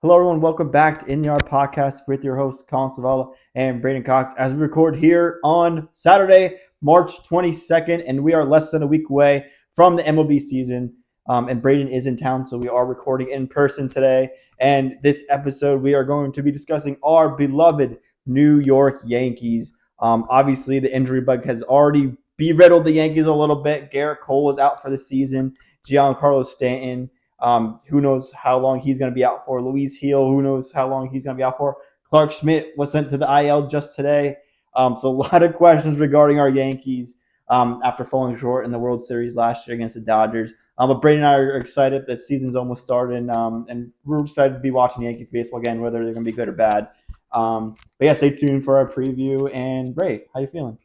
Hello, everyone. Welcome back to In the Yard Podcast with your hosts, Collin Savala and Braeden Cox, as we record here on Saturday, March 22nd, and we are less than a week away from the MLB season. And Braeden is in town, so we are recording in person today. And this episode, we are going to be discussing our beloved New York Yankees. Obviously, the injury bug has already beriddled the Yankees a little bit. Garrett Cole is out for the season. Giancarlo Stanton. Who knows how long he's going to be out for? Luis Heel, who knows how long he's going to be out for? Clark Schmidt was sent to the IL just today. So a lot of questions regarding our Yankees after falling short in the World Series last year against the Dodgers. But Braeden and I are excited that season's almost started, and we're excited to be watching Yankees baseball again, whether they're going to be good or bad. But yeah, stay tuned for our preview. And Bray, how you feeling?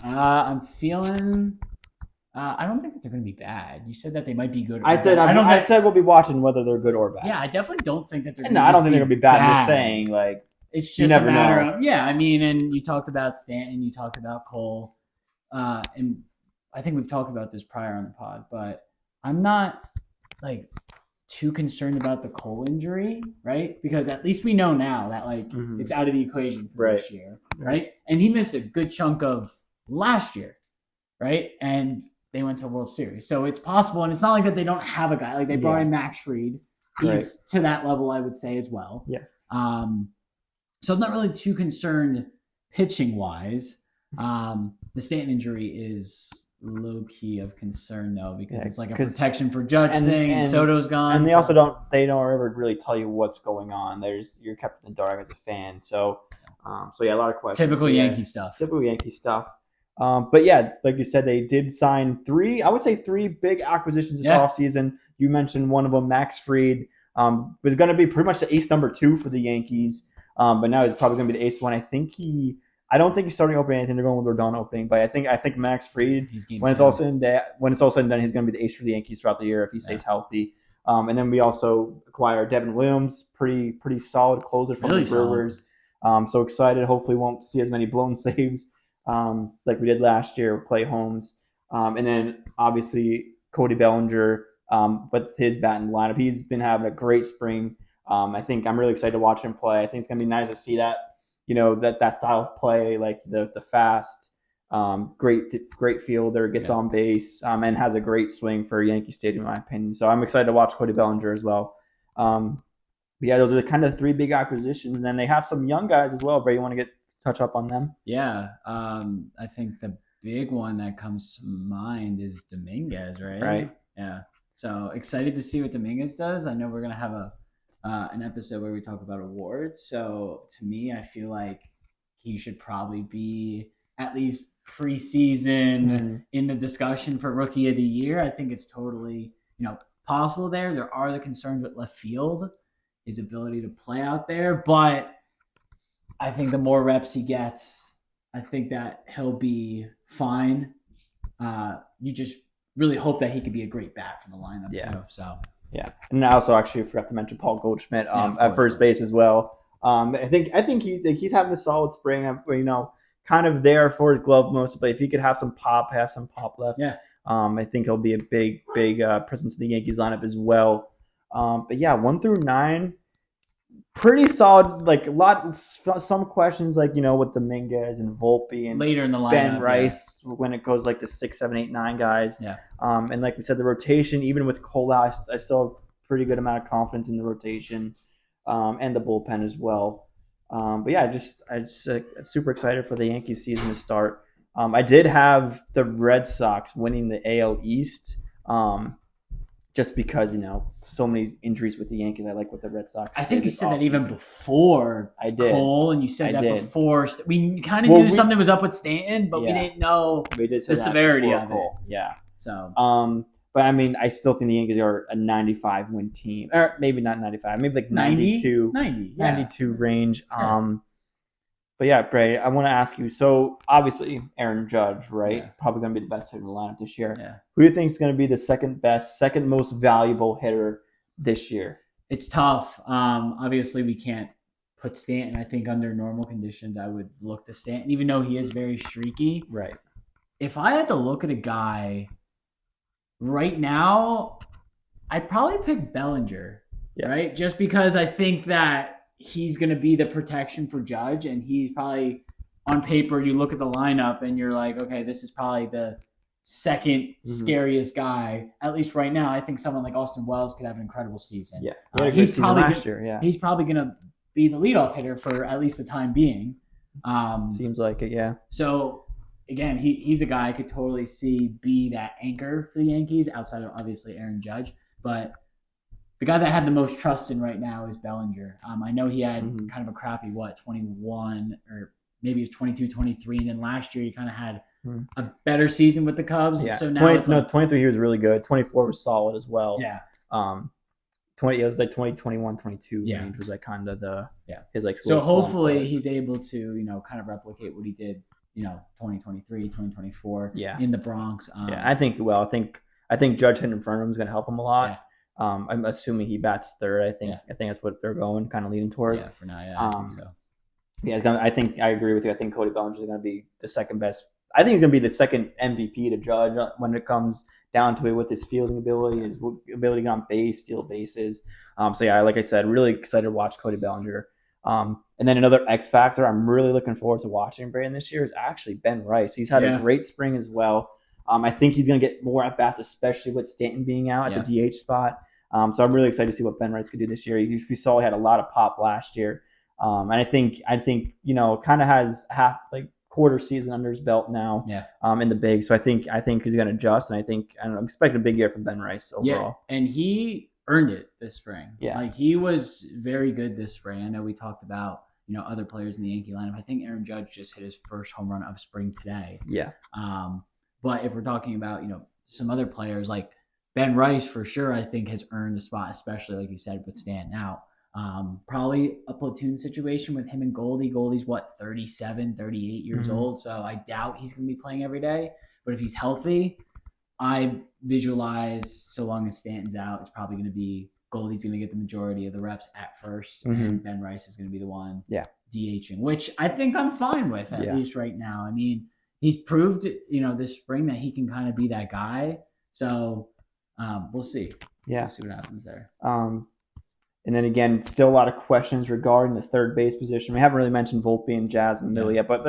I'm feeling. I don't think that they're going to be bad. You said that they might be good. I said we'll be watching whether they're good or bad. Yeah, I definitely don't think that they're. No, I don't think they're going to be bad. I'm just saying, like, it's just a matter of I mean, and you talked about Stanton, you talked about Cole, and I think we've talked about this prior on the pod, but I'm not like too concerned about the Cole injury, right? Because at least we know now that it's out of the equation for this year, right? And he missed a good chunk of last year, right? And they went to a World Series. So it's possible, and it's not like that they don't have a guy. Like, they brought in Max Fried. He's to that level, I would say, as well. Yeah. So I'm not really too concerned pitching-wise. The Stanton injury is low-key of concern, though, because it's like a protection for Judge thing, and Soto's gone. And they also don't ever really tell you what's going on. You're kept in the dark as a fan. So a lot of questions. Typical Yankee stuff. But yeah, like you said, they did sign three big acquisitions this offseason. You mentioned one of them, Max Fried, was going to be pretty much the ace number 2 for the Yankees. But now he's probably going to be the ace 1. I don't think he's starting opening anything. They're going with Rodon opening, but I think Max Fried, when it's all said and done, he's going to be the ace for the Yankees throughout the year if he stays healthy. And then we also acquired Devin Williams, pretty solid closer from the Brewers. So excited. Hopefully, won't see as many blown saves like we did last year with Clay Holmes. And then obviously Cody Bellinger, with his bat in the lineup, he's been having a great spring. I think I'm really excited to watch him play. I think it's gonna be nice to see that, that style of play, like the fast, great fielder, gets on base, and has a great swing for Yankee Stadium, in my opinion. So I'm excited to watch Cody Bellinger as well. Yeah, those are kind of the 3 big acquisitions, and then they have some young guys as well. Bray, you want to touch up on them? Yeah, I think the big one that comes to mind is Dominguez, right? Right. Yeah. So excited to see what Dominguez does. I know we're gonna have an episode where we talk about awards. So to me, I feel like he should probably be at least preseason in the discussion for Rookie of the Year. I think it's totally possible there. There are the concerns with left field, his ability to play out there, but I think the more reps he gets, I think that he'll be fine. You just really hope that he could be a great bat from the lineup too. So and I also actually forgot to mention Paul Goldschmidt at first base as well. I think he's having a solid spring. Kind of there for his glove most, but if he could have some pop left, I think he'll be a big presence in the Yankees lineup as well. But yeah, 1 through 9. Pretty solid, some questions with Dominguez and Volpe and later in the lineup, Ben Rice when it goes the 6, 7, 8, 9 guys. Yeah. And like we said, the rotation, even with Cole out, I still have a pretty good amount of confidence in the rotation, and the bullpen as well. But yeah, I just super excited for the Yankees season to start. I did have the Red Sox winning the AL East. Just because, so many injuries with the Yankees, I like what the Red Sox. I think you said that even before I did. Cole, and you said that before. We kind of knew something was up with Stanton, but we didn't know the severity of it. Yeah. So. But I mean, I still think the Yankees are a 95 win team, or maybe not 95, maybe 92, 92 range. Yeah. But yeah, Bray, I want to ask you. So obviously, Aaron Judge, right? Yeah. Probably going to be the best hitter in the lineup this year. Yeah. Who do you think is going to be the second most valuable hitter this year? It's tough. Obviously, we can't put Stanton. I think under normal conditions, I would look to Stanton, even though he is very streaky. Right. If I had to look at a guy right now, I'd probably pick Bellinger. Yeah. right? Just because I think that he's going to be the protection for Judge, and he's probably on paper. You look at the lineup, and you're like, okay, this is probably the second scariest guy, at least right now. I think someone like Austin Wells could have an incredible season. Yeah, he had a good season last year. Yeah, he's probably going to be the leadoff hitter for at least the time being. Seems like it. Yeah. So again, he's a guy I could totally see be that anchor for the Yankees outside of obviously Aaron Judge, but the guy that I have the most trust in right now is Bellinger. I know he had kind of a crappy 21 or maybe it was 22, 23, and then last year he kind of had a better season with the Cubs. Yeah. So now 23 he was really good. 24 was solid as well. Yeah. 20 it was like 2021, 22 range was like kind of his like. So hopefully he's able to kind of replicate what he did 2023, 2024 in the Bronx. I think Judge hitting in front of him is going to help him a lot. Yeah. I'm assuming he bats third. I think that's what they're going, kind of leaning towards. Yeah, for now, I think so. Yeah, I think I agree with you. I think Cody Bellinger is going to be the second best. I think he's going to be the second MVP to Judge when it comes down to it with his fielding ability, his ability to get on base, steal bases. So yeah, like I said, really excited to watch Cody Bellinger. And then another X factor I'm really looking forward to watching Braeden this year is actually Ben Rice. He's had a great spring as well. I think he's going to get more at bats, especially with Stanton being out at the DH spot. So I'm really excited to see what Ben Rice could do this year. We saw he had a lot of pop last year, and I think kind of has half like quarter season under his belt now. In the big. So I think he's going to adjust, and I'm expecting a big year from Ben Rice overall. Yeah, and he earned it this spring. Yeah, like he was very good this spring. I know we talked about other players in the Yankee lineup. I think Aaron Judge just hit his first home run of spring today. Yeah. But if we're talking about some other players like Ben Rice, for sure, I think has earned a spot, especially like you said with Stanton out. Probably a platoon situation with him and Goldie. Goldie's 37, 38 years old, so I doubt he's going to be playing every day. But if he's healthy, I visualize so long as Stanton's out, it's probably going to be Goldie's going to get the majority of the reps at first, and Ben Rice is going to be the one DHing, which I think I'm fine with at least right now. I mean, he's proved this spring that he can kind of be that guy. So we'll see. Yeah, we'll see what happens there. And then again, still a lot of questions regarding the third base position. We haven't really mentioned Volpe and Jazz in the middle yet, but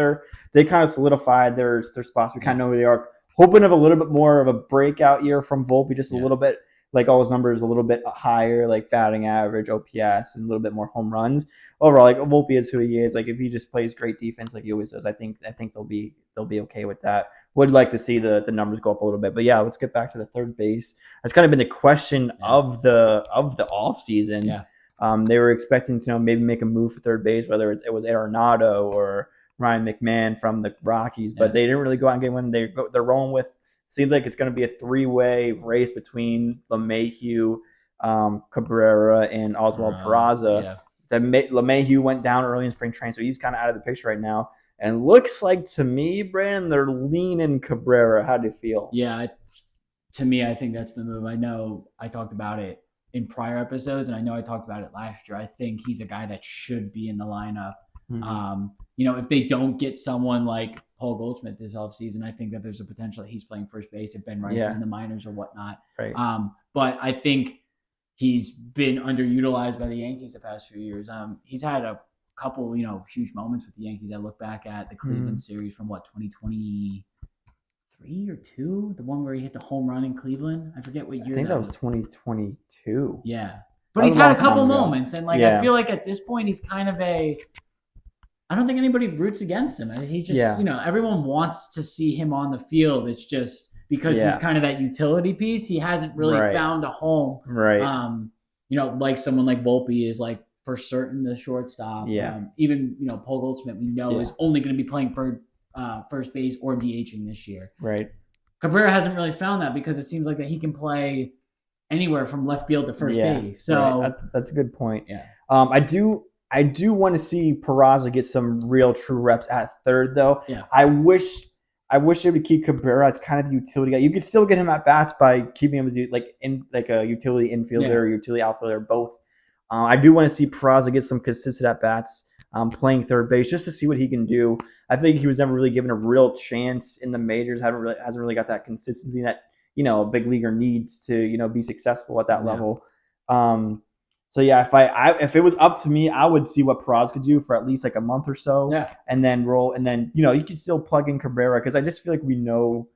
they kind of solidified their spots. We kind of know who they are. Hoping of a little bit more of a breakout year from Volpe, just a little bit, like all his numbers a little bit higher, like batting average, OPS, and a little bit more home runs. Overall, like Volpe is who he is. Like if he just plays great defense like he always does, I think they'll be okay with that. Would like to see the numbers go up a little bit, but yeah, let's get back to the third base. That's kind of been the question of the off season. Yeah. They were expecting to maybe make a move for third base, whether it was Arenado or Ryan McMahon from the Rockies, but they didn't really go out and get one. They're rolling with. Seems like it's going to be a three-way race between LeMahieu, Cabrera, and Oswald Peraza. LeMahieu went down early in spring training, so he's kind of out of the picture right now. And looks like to me, Braeden, they're leaning Cabrera. How do you feel? Yeah, to me, I think that's the move. I know I talked about it in prior episodes, and I know I talked about it last year. I think he's a guy that should be in the lineup. If they don't get someone like Paul Goldschmidt this offseason, I think that there's a potential that he's playing first base if Ben Rice is in the minors or whatnot. Right. But I think he's been underutilized by the Yankees the past few years. He's had a couple, huge moments with the Yankees. I look back at the Cleveland series from 2023 or 2, the one where he hit the home run in Cleveland. I forget what year. I think that was 2022. Yeah, but he's had a couple moments, and I feel like at this point he's kind of I don't think anybody roots against him. I mean, he just, everyone wants to see him on the field. It's just because he's kind of that utility piece. He hasn't really found a home. Right. Like someone like Volpe is like for certain the shortstop. Yeah. Even, Paul Goldschmidt, we know is only going to be playing for first base or DHing this year. Right. Cabrera hasn't really found that because it seems like that he can play anywhere from left field to first base. So that's a good point. Yeah. I do want to see Peraza get some real true reps at third, though. Yeah. I wish they would keep Cabrera as kind of the utility guy. You could still get him at bats by keeping him as a utility infielder or utility outfielder, both. I do want to see Peraza get some consistent at bats, playing third base just to see what he can do. I think he was never really given a real chance in the majors. Hasn't really got that consistency that a big leaguer needs to be successful at that level. So yeah, if it was up to me, I would see what Praz could do for at least like a month or so, Yeah. and then roll, and then you can still plug in Cabrera because I just feel like we know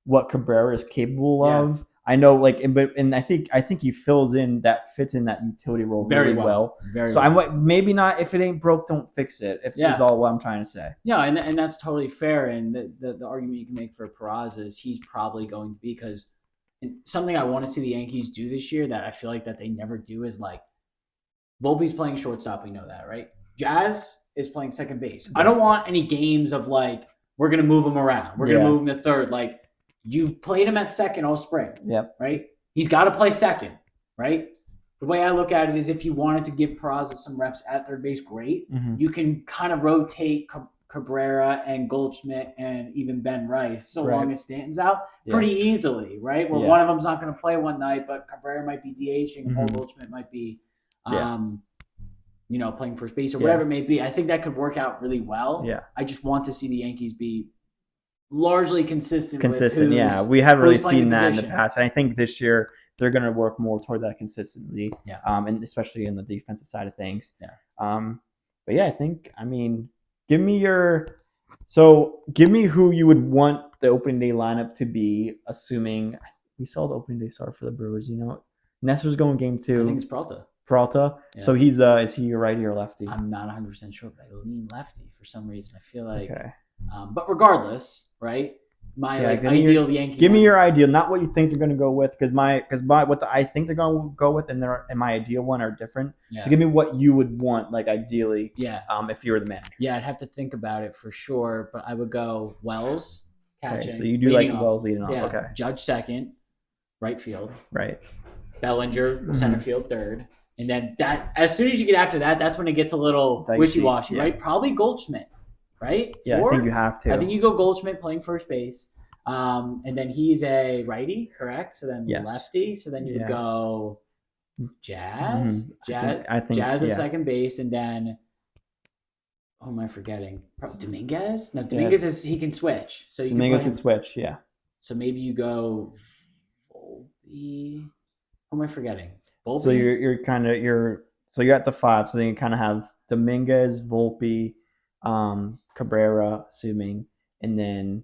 what Cabrera is capable of. I know, and I think he fits in that utility role really well. Very so well. I'm like, maybe not. If it ain't broke, don't fix it. Is all what I'm trying to say. Yeah, and that's totally fair. And the argument you can make for Peraza is he's probably going to be, because something I want to see the Yankees do this year that I feel like that they never do is like Volpe's playing shortstop. We know that, right? Jazz is playing second base. I don't want any games of like we're gonna move him around. We're gonna move him to third. Like you've played him at second all spring. Yep. Right? He's got to play second. Right? The way I look at it is if you wanted to give Peraza some reps at third base, great. Mm-hmm. You can kind of rotate Cabrera and Goldschmidt and even Ben Rice, so long as Stanton's out, pretty easily, right? Where one of them's not going to play one night, but Cabrera might be DHing, and Paul Goldschmidt might be, playing first base or whatever it may be. I think that could work out really well. Yeah. I just want to see the Yankees be largely consistent. We haven't really seen that in the past. And I think this year they're going to work more toward that consistently. Yeah. And especially in the defensive side of things. Yeah. But yeah, give me who you would want the opening day lineup to be, assuming we saw the opening day start for the Brewers. Nestor's going game 2. I think it's Peralta. Yeah. So he's is he your righty or lefty? I'm not 100% sure, but I lean lefty for some reason. I feel like. Okay. But regardless, right? Ideal Yankee. Give me your ideal, not what you think they're going to go with, because I think they're going to go with and my ideal one are different. Yeah. So give me what you would want, like ideally. Yeah. If you were the manager. Yeah, I'd have to think about it for sure, but I would go Wells catching. Okay, so you do like Wells leading off. Yeah. Okay. Judge second, right field. Right. Bellinger center field third. And then as soon as you get after that, that's when it gets a little wishy-washy, right? Probably Goldschmidt, right? Yeah, I think you have to. I think you go Goldschmidt playing first base. And then he's a righty, correct? So then lefty. So then you would go Jazz. I think Jazz at second base. And then, who am I forgetting? Dominguez? No, Dominguez he can switch. So Dominguez can switch, yeah. So maybe you go Volpe. Who am I forgetting? Volpe? So you're at the 5. So then you kind of have Dominguez, Volpe, Cabrera, assuming, and then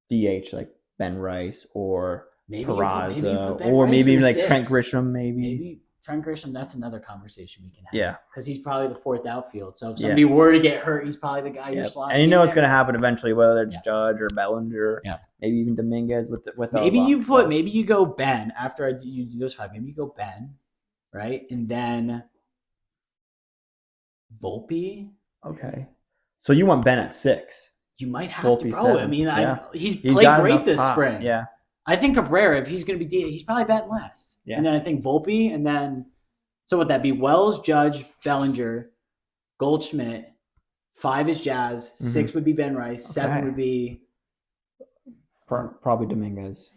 DH like Ben Rice or Peraza, or maybe even like Trent Grisham. Maybe Trent Grisham. That's another conversation we can have. Yeah, because he's probably the 4th outfield. So if somebody were to get hurt, he's probably the guy you're slotting. And it's going to happen eventually, whether it's Judge or Bellinger, maybe even Dominguez with maybe you go Ben after you do those 5. Maybe you go Ben, right, and then Volpe. Okay, so you want Ben at 6. You might have to, bro. 7. I mean, he's played great this spring. Yeah. I think Cabrera, if he's going to be DH, he's probably batting last. Yeah. And then I think Volpe, and then, so would that be Wells, Judge, Bellinger, Goldschmidt, 5 is Jazz, 6 would be Ben Rice, 7 would be probably Dominguez,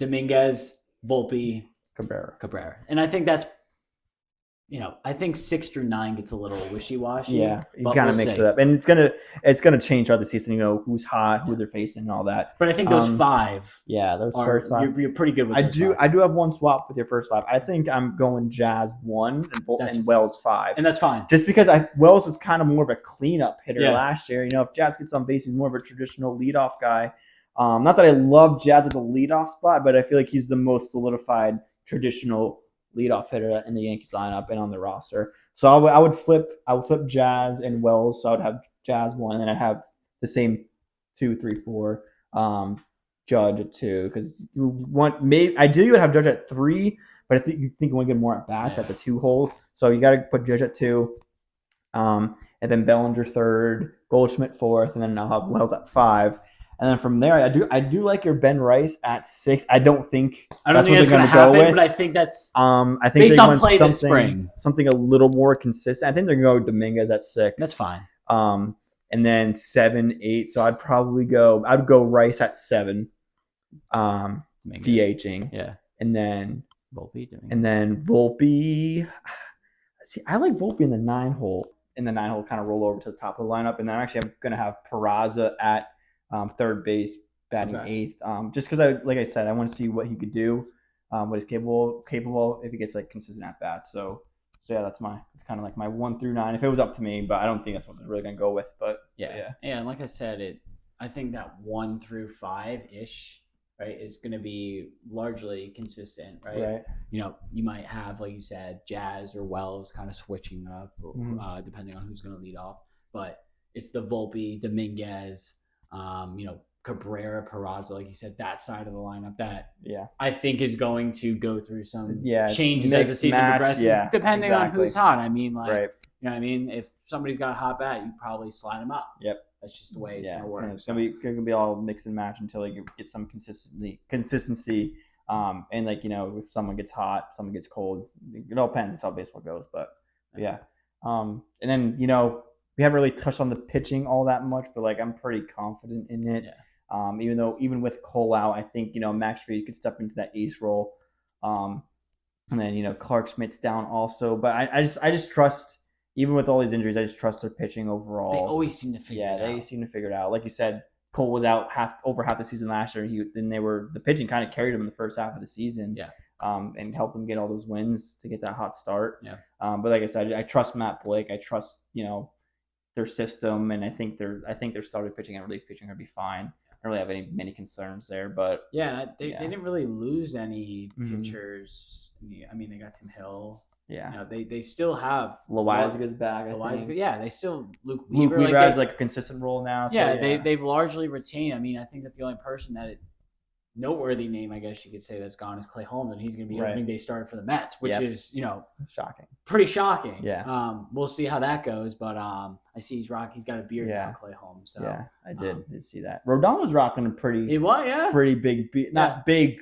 Volpe, Cabrera. And I think that's, I think 6 through 9 gets a little wishy-washy. Yeah, you kind of mix it up, and it's gonna change throughout the season. Who's hot, who they're facing, and all that. But I think those 5. Yeah, those first 5. You're pretty good with. I do have one swap with your first 5. I think I'm going Jazz 1 and Wells 5, and that's fine. Just because Wells was kind of more of a cleanup hitter last year. If Jazz gets on base, he's more of a traditional leadoff guy. Not that I love Jazz at the leadoff spot, but I feel like he's the most solidified traditional leadoff hitter in the Yankees lineup and on the roster. So I would flip Jazz and Wells. So I would have Jazz 1, and then I'd have the same 2, 3, 4. Judge at 2, because ideally you would have Judge at 3, but I think you want to get more at bats at the 2 hole. So you got to put Judge at 2, and then Bellinger 3rd, Goldschmidt 4th, and then I'll have Wells at 5. And then from there, I do like your Ben Rice at 6. I don't think that's going to happen, but I think that's I think based on play this spring, something a little more consistent. I think they're going to go Dominguez at 6. That's fine. And then 7, 8. So I'd go Rice at 7, DHing. Yeah. And then Volpe. See, I like Volpe in the 9 hole. In the 9 hole, kind of roll over to the top of the lineup, and then I'm going to have Peraza at third base, batting 8th. Just because like I said, I want to see what he could do, what he's capable if he gets like consistent at bats. So So yeah, it's kind of like my 1 through 9 if it was up to me, but I don't think that's what they're really gonna go with. But yeah. And like I said, I think that 1 through 5 ish, right, is going to be largely consistent, right? Right. You might have, like you said, Jazz or Wells kind of switching up, depending on who's going to lead off. But it's the Volpe, Dominguez, Cabrera, Peraza, like you said, that side of the lineup that I think is going to go through some changes as the season progresses, depending on who's hot. I mean, like, you know what I mean? If somebody's got a hot bat, you probably slide them up. Yep. That's just the way it's going to work. It's gonna be all mix and match until you get some consistency. And like, if someone gets hot, someone gets cold, it all depends. That's how baseball goes. But yeah. And then, we haven't really touched on the pitching all that much, but like I'm pretty confident in it. Yeah. Even with Cole out, I think Max Fried could step into that ace role. And then Clark Schmidt's down also, but I just trust. Even with all these injuries, I just trust their pitching overall. They always seem to figure it out. Yeah, they seem to figure it out. Like you said, Cole was out over half the season last year. The pitching kind of carried him in the first half of the season. Yeah. And helped them get all those wins to get that hot start. Yeah. But like I said, I trust Matt Blake. I trust their system, and I think their starting pitching and relief pitching are gonna be fine. I don't really have many concerns there, but they didn't really lose any pitchers. I mean, they got Tim Hill. Yeah, they still have Loiza's back. They still Luke Weaver has like a consistent role now. So they've largely retained. I mean, I think that the only person noteworthy name, I guess you could say, that's gone is Clay Holmes, and he's going to be opening day starter for the Mets, which is shocking, pretty shocking. Yeah, we'll see how that goes, but I see he's got a beard now, Clay Holmes. So yeah, I did see that. Rodon was rocking a pretty big, not big.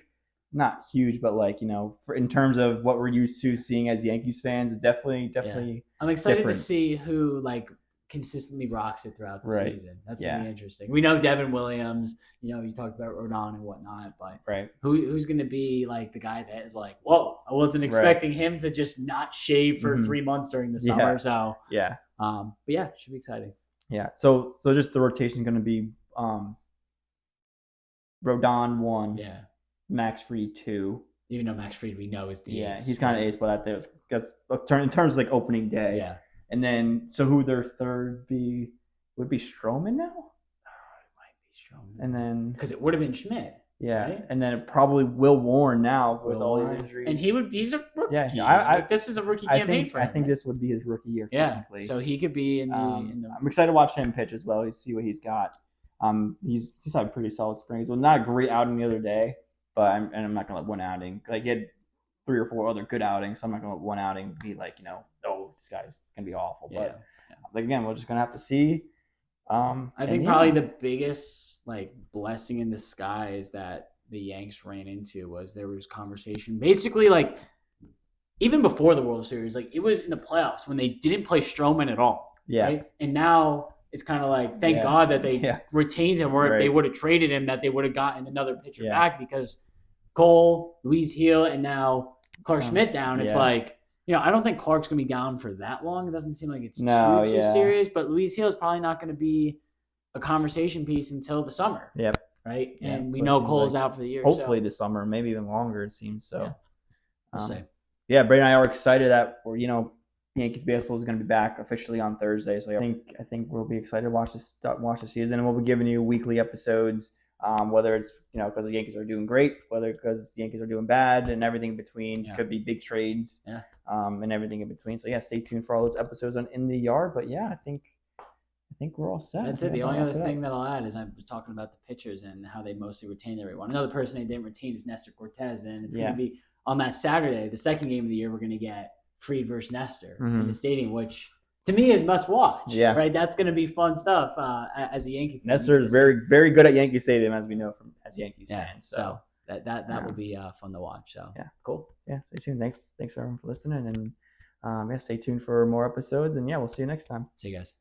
Not huge, but like in terms of what we're used to seeing as Yankees fans, is definitely. I'm excited to see who like consistently rocks it throughout the season. That's gonna be interesting. We know Devin Williams. You talked about Rodon and whatnot, but who's gonna be like the guy that is like, whoa, I wasn't expecting him to just not shave for 3 months during the summer. So but yeah, should be exciting. Yeah. So just the rotation is gonna be Rodon 1. Yeah. Max Fried 2. Even though Max Fried we know is the ace. He's kind of ace, but that because in terms of like opening day. Yeah. And then who their third would be Stroman now? It might be Stroman. And then because it would have been Schmidt. Yeah. Right? And then it probably Will Warren now with all these injuries. And he's a rookie. Yeah. This is a rookie campaign for him. I think this would be his rookie year. Yeah. So he could be in the. I'm excited to watch him pitch as well. See what he's got. He's had a pretty solid spring. So not a great outing the other day. But I'm not gonna let one outing. Like he had 3 or 4 other good outings, so I'm not gonna let one outing be like, this guy's gonna be awful. But like again, we're just gonna have to see. I think probably the biggest like blessing in disguise that the Yanks ran into was there was conversation, basically like even before the World Series, like it was in the playoffs when they didn't play Stroman at all. Yeah. Right? And now it's kind of like, thank God that they retained him, or if they would have traded him, that they would have gotten another pitcher back, because Cole, Luis Gil, and now Clark Schmidt down. It's like, I don't think Clark's going to be down for that long. It doesn't seem like it's too serious, but Luis Gil is probably not going to be a conversation piece until the summer. Yep. Right? Yeah, and we know Cole's out for the year. Hopefully this summer, maybe even longer, it seems. So, we'll see. Yeah, Braeden and I are excited that Yankees baseball is going to be back officially on Thursday, so I think we'll be excited to watch the season, and we'll be giving you weekly episodes, whether it's because the Yankees are doing great, whether because the Yankees are doing bad, and everything in between. Could be big trades, and everything in between. So stay tuned for all those episodes on In the Yard. But I think we're all set. That's it. The only other thing that I'll add is I was talking about the pitchers and how they mostly retained everyone. Another person they didn't retain is Nestor Cortez, and it's going to be on that Saturday, the second game of the year. We're going to get Fried versus Nestor in the stadium, which to me is must watch. Yeah, right. That's going to be fun stuff. As a Yankee fan, Nestor is very, very good at Yankee Stadium, as we know as Yankees fans. So that will be fun to watch. So cool. Yeah, stay tuned. Thanks everyone for listening, and stay tuned for more episodes. And we'll see you next time. See you guys.